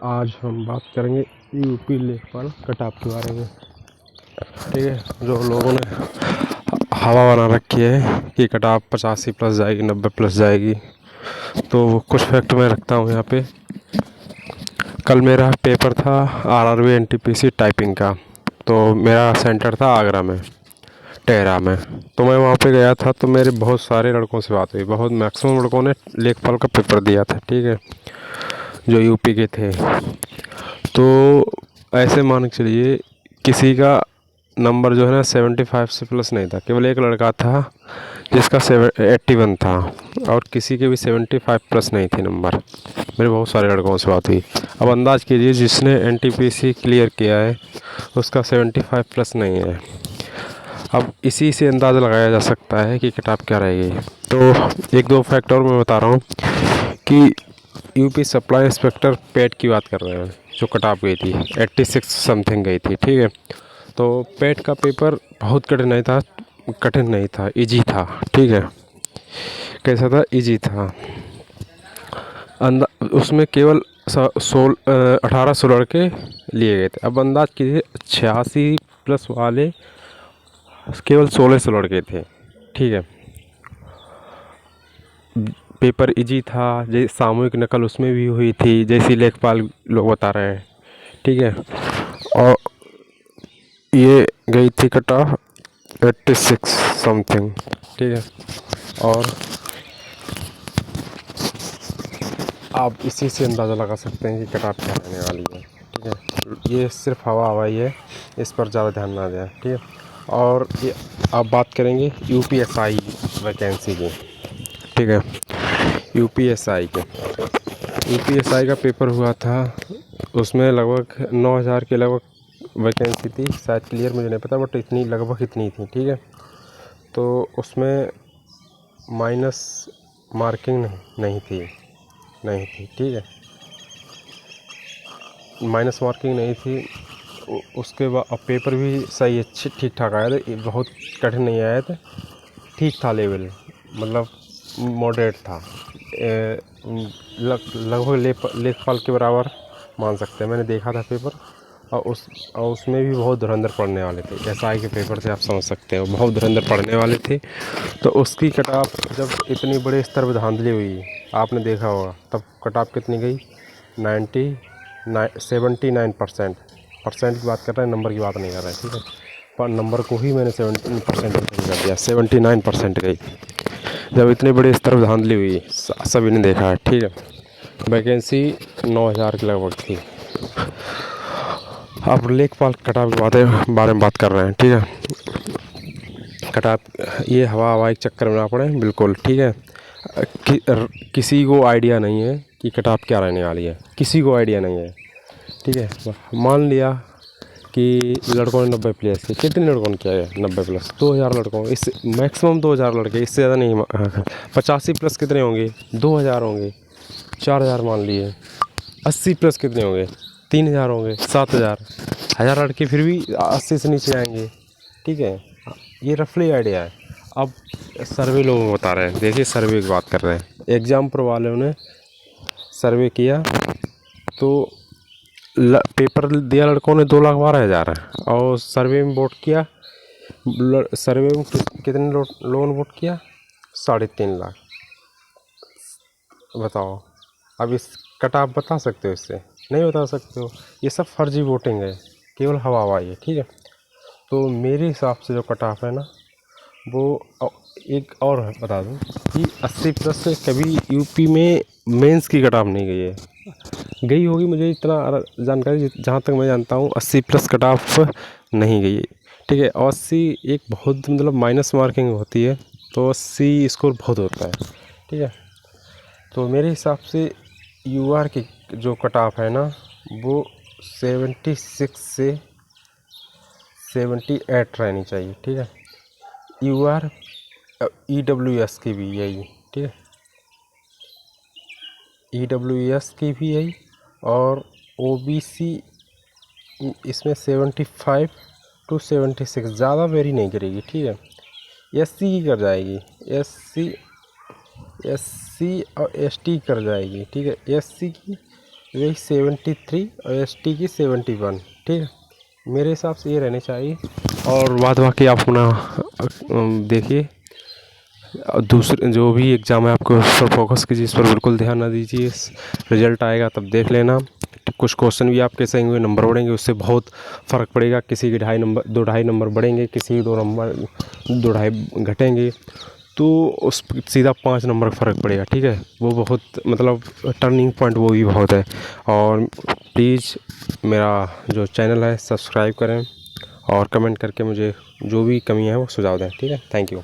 आज हम बात करेंगे यूपी लेखपाल कटाव के बारे में। ठीक है, जो लोगों ने हवा बना रखी है कि कटाव 85 प्लस जाएगी, 90 प्लस जाएगी, तो कुछ फैक्ट मैं रखता हूँ यहाँ पे। कल मेरा पेपर था आरआरबी एनटीपीसी टाइपिंग का, तो मेरा सेंटर था आगरा में, टेहरा में। तो मैं वहाँ पे गया था, तो मेरे बहुत सारे लड़कों से बात हुई। बहुत मैक्सिमम लड़कों ने लेखपाल का पेपर दिया था, ठीक है, जो यूपी के थे। तो ऐसे मान के चलिए किसी का नंबर जो है ना 75 से प्लस नहीं था। केवल एक लड़का था जिसका 81 था, और किसी के भी 75 प्लस नहीं थे नंबर। मेरे बहुत सारे लड़कों से बात हुई। अब अंदाज़ कीजिए जिसने एनटीपीसी क्लियर किया है उसका 75 प्लस नहीं है। अब इसी से अंदाज़ा लगाया जा सकता है कि कटाव क्या रहेगी। तो एक दो फैक्ट और मैं बता रहा हूँ कि यूपी सप्लाई इंस्पेक्टर पेट की बात कर रहे हैं, जो कटाव गई थी 86 समथिंग गई थी, ठीक है। तो पेट का पेपर बहुत कठिन नहीं था, इजी था, ठीक है। कैसा था? इजी था। उसमें केवल 1800 लड़के लिए गए थे। अब अंदाज कीजिए 86 प्लस वाले केवल 1600 लड़के थे, ठीक है। पेपर इजी था, जैसे सामूहिक नकल उसमें भी हुई थी, जैसी लेखपाल लोग बता रहे हैं, ठीक है। और ये गई थी कटा 86 समथिंग, ठीक है। और आप इसी से अंदाज़ा लगा सकते हैं कि कटाव क्या रहने वाली है, ठीक है। ये सिर्फ हवा ही है, इस पर ज़्यादा ध्यान ना दें, ठीक है। और ये आप बात करेंगे यूपीएसआई वैकेंसी की, ठीक है। यूपीएसआई का पेपर हुआ था, उसमें लगभग 9000 के लगभग वैकेंसी थी। शायद क्लियर मुझे नहीं पता, बट लगभग इतनी थी, ठीक है। तो उसमें माइनस मार्किंग नहीं थी, ठीक है। माइनस मार्किंग नहीं थी। उसके बाद पेपर भी सही अच्छे ठीक ठाक आया था, बहुत कठिन नहीं आया था, ठीक था लेवल, मतलब मॉडरेट था। लगभग लेखपाल के बराबर मान सकते हैं। मैंने देखा था पेपर, और उसमें भी बहुत धुरंधर पढ़ने वाले थे। एसआई के पेपर से आप समझ सकते हो, बहुत धुरंधर पढ़ने वाले थे। तो उसकी कटाव जब इतनी बड़े स्तर पर धांधली हुई, आपने देखा होगा, तब कटाव कितनी गई? 79% की बात कर रहे हैं, नंबर की बात नहीं कर रहे हैं, ठीक है। पर नंबर को ही मैंने 17% कर दिया, 79% गई। जब इतने बड़े स्तर पर धांधली हुई, सभी ने देखा है, ठीक है। वैकेंसी 9000 के लगभग थी। अब लेखपाल कटाव के बारे में बात कर रहे हैं, ठीक है। कटाव ये हवा के चक्कर में ना पड़े, बिल्कुल, ठीक है। किसी को आइडिया नहीं है कि कटाव क्या रहने वाली है, किसी को आइडिया नहीं है, ठीक है। मान लिया कि लड़कों ने 90 प्लस किए। कितने लड़कों ने किया है 90 प्लस? 2000 लड़कों, इससे मैक्सिमम 2000 लड़के, इससे ज़्यादा नहीं। 85 प्लस कितने होंगे? 2000 होंगे, 4000 मान लिए। 80 प्लस कितने होंगे? 3000 होंगे, 7000। 1000 लड़के फिर भी 80 से नीचे आएंगे, ठीक है। ये रफली आइडिया है। अब सर्वे लोग बता रहे हैं, देखिए सर्वे की बात कर रहे हैं। एग्जाम्पल वालों ने सर्वे किया, तो पेपर दिया लड़कों ने 2,12,000 है, और सर्वे में वोट किया, सर्वे में कितने लोगों ने वोट किया? 3.5 लाख। बताओ, अब इस कटाव बता सकते हो? इससे नहीं बता सकते हो। ये सब फर्जी वोटिंग है, केवल हवाई है, ठीक है। तो मेरे हिसाब से जो कटाव है ना, वो एक और बता दूं कि 80 प्लस से कभी यूपी में मेंस की कटाव नहीं गई है। गई होगी, मुझे इतना जानकारी, जहाँ तक मैं जानता हूँ 80 प्लस कट ऑफ नहीं गई, ठीक है। 80 एक बहुत, मतलब माइनस मार्किंग होती है, तो 80 स्कोर बहुत होता है, ठीक है। तो मेरे हिसाब से यूआर की जो कट ऑफ है ना, वो 76 से 78 रहनी चाहिए, ठीक है। यूआर ईडब्ल्यूएस की भी यही, ठीक है। ईडब्ल्यूएस की भी यही, और ओबीसी इसमें 75 to 76, ज़्यादा वेरी नहीं करेगी, ठीक है। एससी की कर जाएगी, एससी और एसटी कर जाएगी, ठीक है। एससी की वही 73 और ST की 71, ठीक है। मेरे हिसाब से ये रहने चाहिए। और बाद बाकी आप अपना देखिए, दूसरे जो भी एग्ज़ाम है आपको उस पर फोकस कीजिए, इस पर बिल्कुल ध्यान ना दीजिए। रिजल्ट आएगा तब देख लेना। कुछ क्वेश्चन भी आपके सही हुए, नंबर बढ़ेंगे, उससे बहुत फ़र्क पड़ेगा। किसी के 2.5 नंबर बढ़ेंगे, किसी के 2 ढाई घटेंगे, तो उस सीधा 5 नंबर का फ़र्क पड़ेगा, ठीक है। वो बहुत मतलब टर्निंग पॉइंट वो भी बहुत है। और प्लीज़ मेरा जो चैनल है सब्सक्राइब करें और कमेंट करके मुझे जो भी कमी है वो सुझाव दें, ठीक है। Thank you.